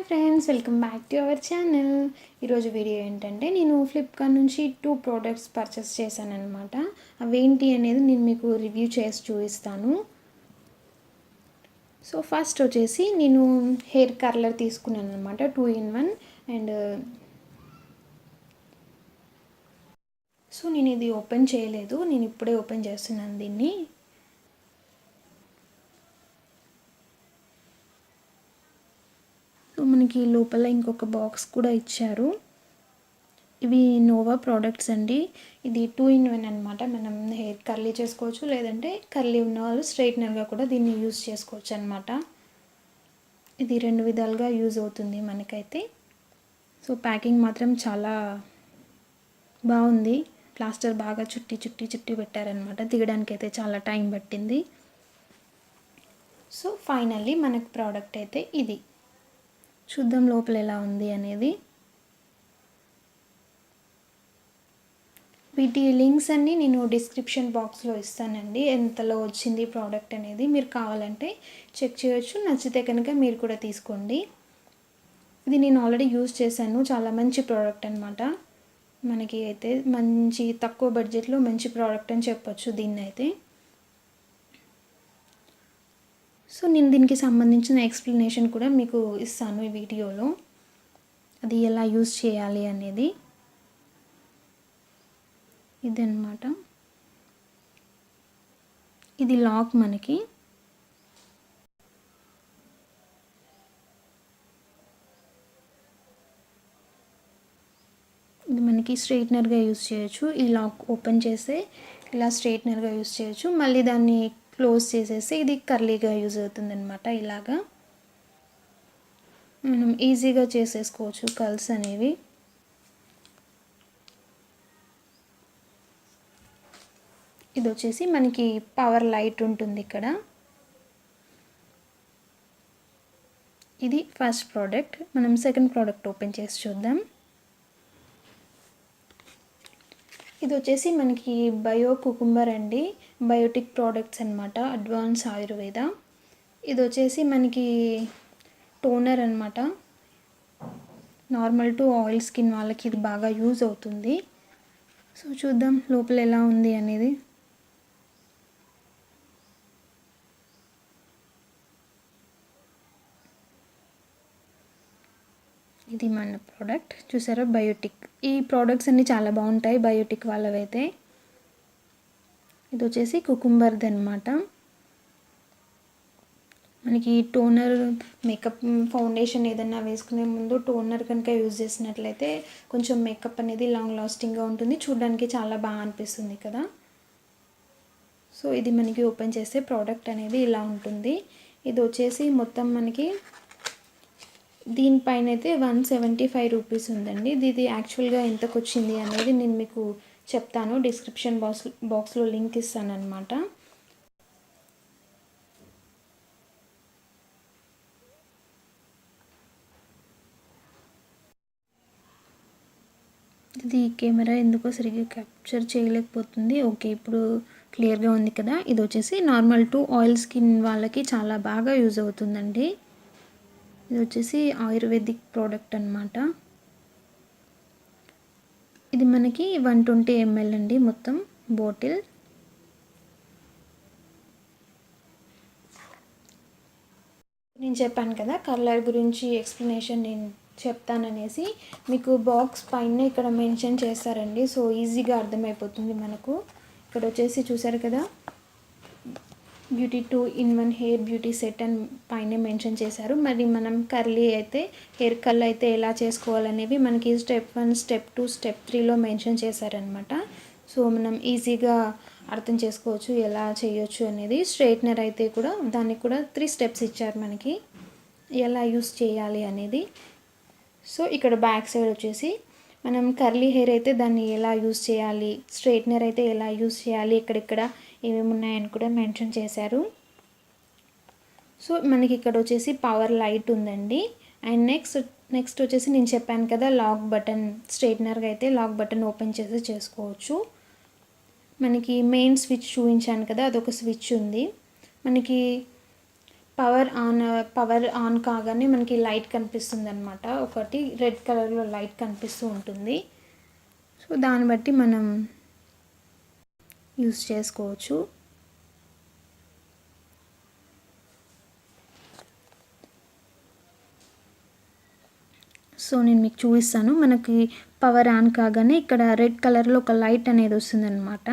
Friends, welcome back to our channel. ఈరోజు video ఏంటంటే నేను ఫ్లిప్కార్ట్ నుంచి 2 ప్రోడక్ట్స్ పర్చేస్ చేశానన్నమాట. అవేంటి అనేది నేను మీకు రివ్యూ చేసి చూపిస్తాను. సో ఫస్ట్ వచ్చేసి నేను హెయిర్ కర్లర్ తీసుకున్నాను అనమాట, 2 in 1. అండ్ సో నేను ఇది ఓపెన్ చేయలేదు, నేను ఇప్పుడే ఓపెన్ చేస్తున్నాను దీన్ని. సో మనకి లోపల ఇంకొక బాక్స్ కూడా ఇచ్చారు. ఇవి నోవా ప్రోడక్ట్స్ అండి. ఇది 2 in 1 అనమాట. మనం హెయిర్ కర్లీ చేసుకోవచ్చు, లేదంటే కర్లీ ఉన్న వాళ్ళు స్ట్రైట్నర్గా కూడా దీన్ని యూజ్ చేసుకోవచ్చు అనమాట. ఇది 2 విధాలుగా యూజ్ అవుతుంది మనకైతే. సో ప్యాకింగ్ మాత్రం చాలా బాగుంది. ప్లాస్టర్ బాగా చుట్టి పెట్టారనమాట. తీయడానికి అయితే చాలా టైం పట్టింది. సో ఫైనల్లీ మనకు ప్రోడక్ట్ అయితే ఇది. చూద్దాం లోపల ఎలా ఉంది అనేది. వీటి లింక్స్ అన్నీ నేను డిస్క్రిప్షన్ బాక్స్లో ఇస్తానండి. ఎంతలో వచ్చింది ప్రోడక్ట్ అనేది మీరు కావాలంటే చెక్ చేయొచ్చు. నచ్చితే కనుక మీరు కూడా తీసుకోండి. ఇది నేను ఆల్రెడీ యూజ్ చేశాను. చాలా మంచి ప్రోడక్ట్ అనమాట. మనకి అయితే మంచి తక్కువ బడ్జెట్లో మంచి ప్రోడక్ట్ అని చెప్పొచ్చు దీన్ని అయితే. సో నేను దీనికి సంబంధించిన ఎక్స్ప్లెనేషన్ కూడా మీకు ఇస్తాను ఈ వీడియోలో, అది ఎలా యూజ్ చేయాలి అనేది. ఇదన్నమాట. ఇది లాక్ మనకి. ఇది మనకి స్ట్రైట్నర్గా యూజ్ చేయొచ్చు. ఈ లాక్ ఓపెన్ చేస్తే ఇలా స్ట్రైట్నర్గా యూజ్ చేయొచ్చు. మళ్ళీ దాన్ని క్లోజ్ చేసేస్తే ఇది కర్లీగా యూజ్ అవుతుంది అనమాట. ఇలాగా మనం ఈజీగా చేసేసుకోవచ్చు కర్ల్స్ అనేవి. ఇది వచ్చేసి మనకి పవర్ లైట్ ఉంటుంది ఇక్కడ. ఇది ఫస్ట్ ప్రోడక్ట్. మనం సెకండ్ ప్రోడక్ట్ ఓపెన్ చేసి చూద్దాం. ఇది వచ్చేసి మనకి బయో కుకుంబర్ అండి. బయోటిక్ ప్రోడక్ట్స్ అనమాట, అడ్వాన్స్ ఆయుర్వేద. ఇది వచ్చేసి మనకి టోనర్ అనమాట. నార్మల్ టు ఆయిల్ స్కిన్ వాళ్ళకి ఇది బాగా యూజ్ అవుతుంది. సో చూద్దాం లోపల ఎలా ఉంది అనేది. ఇది మన ప్రోడక్ట్ చూసారా, బయోటిక్. ఈ ప్రోడక్ట్స్ అన్నీ చాలా బాగుంటాయి బయోటిక్ వాళ్ళవైతే. ఇది వచ్చేసి కుకుంబర్ది అనమాట. మనకి టోనర్, మేకప్, ఫౌండేషన్ ఏదైనా వేసుకునే ముందు టోనర్ కనుక యూజ్ చేసినట్లయితే కొంచెం మేకప్ అనేది లాంగ్ లాస్టింగ్గా ఉంటుంది, చూడడానికి చాలా బాగా అనిపిస్తుంది కదా. సో ఇది మనకి ఓపెన్ చేస్తే ప్రోడక్ట్ అనేది ఇలా ఉంటుంది. ఇది వచ్చేసి మొత్తం మనకి దీనిపైన అయితే 175 రూపీస్ ఉందండి. ఇది యాక్చువల్గా ఎంతకు వచ్చింది అనేది నేను మీకు చెప్తాను. డిస్క్రిప్షన్ బాక్స్లో లింక్ ఇస్తాను అనమాట. ఇది కెమెరా ఎందుకో సరిగ్గా క్యాప్చర్ చేయలేకపోతుంది. ఓకే, ఇప్పుడు క్లియర్గా ఉంది కదా. ఇది వచ్చేసి నార్మల్ టు ఆయిల్ స్కిన్ వాళ్ళకి చాలా బాగా యూజ్ అవుతుందండి. ఇది వచ్చేసి ఆయుర్వేదిక్ ప్రోడక్ట్ అనమాట. ఇది మనకి 120 ml అండి మొత్తం బాటిల్. నేను చెప్పాను కదా కలర్ గురించి ఎక్స్ప్లెనేషన్ నేను చెప్తాననేసి. మీకు బాక్స్ పైన ఇక్కడ మెన్షన్ చేస్తారండి. సో ఈజీగా అర్థమైపోతుంది మనకు. ఇక్కడ వచ్చేసి చూసారు కదా, beauty 2 in 1 hair beauty set అని పైన మెన్షన్ చేశారు. మరి మనం కర్లీ అయితే, హెయిర్ కర్ల్ అయితే ఎలా చేసుకోవాలనేవి మనకి స్టెప్ 1, స్టెప్ 2, స్టెప్ 3లో మెన్షన్ చేశారనమాట. సో మనం ఈజీగా అర్థం చేసుకోవచ్చు ఎలా చేయొచ్చు అనేది. స్ట్రైట్నర్ అయితే కూడా దానికి కూడా 3 స్టెప్స్ ఇచ్చారు మనకి, ఎలా యూస్ చేయాలి అనేది. సో ఇక్కడ బ్యాక్ సైడ్ వచ్చేసి మనం కర్లీ హెయిర్ అయితే దాన్ని ఎలా యూస్ చేయాలి, స్ట్రైట్నర్ అయితే ఎలా యూస్ చేయాలి, ఎక్కడెక్కడ ఏమేమి ఉన్నాయని కూడా మెన్షన్ చేశారు. సో మనకి ఇక్కడ వచ్చేసి పవర్ లైట్ ఉందండి. అండ్ నెక్స్ట్ వచ్చేసి నేను చెప్పాను కదా లాక్ బటన్. స్ట్రైట్నర్గా అయితే లాక్ బటన్ ఓపెన్ చేసి చేసుకోవచ్చు. మనకి మెయిన్ స్విచ్ చూపించాను కదా, అదొక స్విచ్ ఉంది. మనకి పవర్ ఆన్ కాగానే మనకి లైట్ కనిపిస్తుంది అనమాట. ఒకటి రెడ్ కలర్లో లైట్ కనిపిస్తూ ఉంటుంది. సో దాన్ని బట్టి మనం యూస్ చేసుకోవచ్చు. సో నేను మీకు చూపిస్తాను. మనకి పవర్ ఆన్ కాగానే ఇక్కడ రెడ్ కలర్లో ఒక లైట్ అనేది వస్తుందన్నమాట.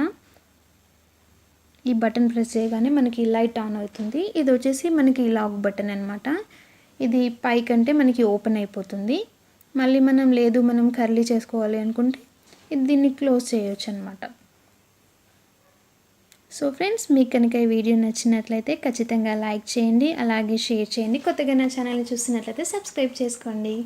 ఈ బటన్ ప్రెస్ చేయగానే మనకి లైట్ ఆన్ అవుతుంది. ఇది వచ్చేసి మనకి లాక్ బటన్ అనమాట. ఇది పైకంటే మనకి ఓపెన్ అయిపోతుంది. మళ్ళీ మనం కర్లీ చేసుకోవాలి అనుకుంటే దీన్ని క్లోజ్ చేయొచ్చు అనమాట. సో ఫ్రెండ్స్, మీకు కనుక ఈ వీడియో నచ్చినట్లయితే ఖచ్చితంగా లైక్ చేయండి, అలాగే షేర్ చేయండి. కొత్తగా నా ఛానల్ని చూస్తున్నట్లయితే సబ్స్క్రైబ్ చేసుకోండి.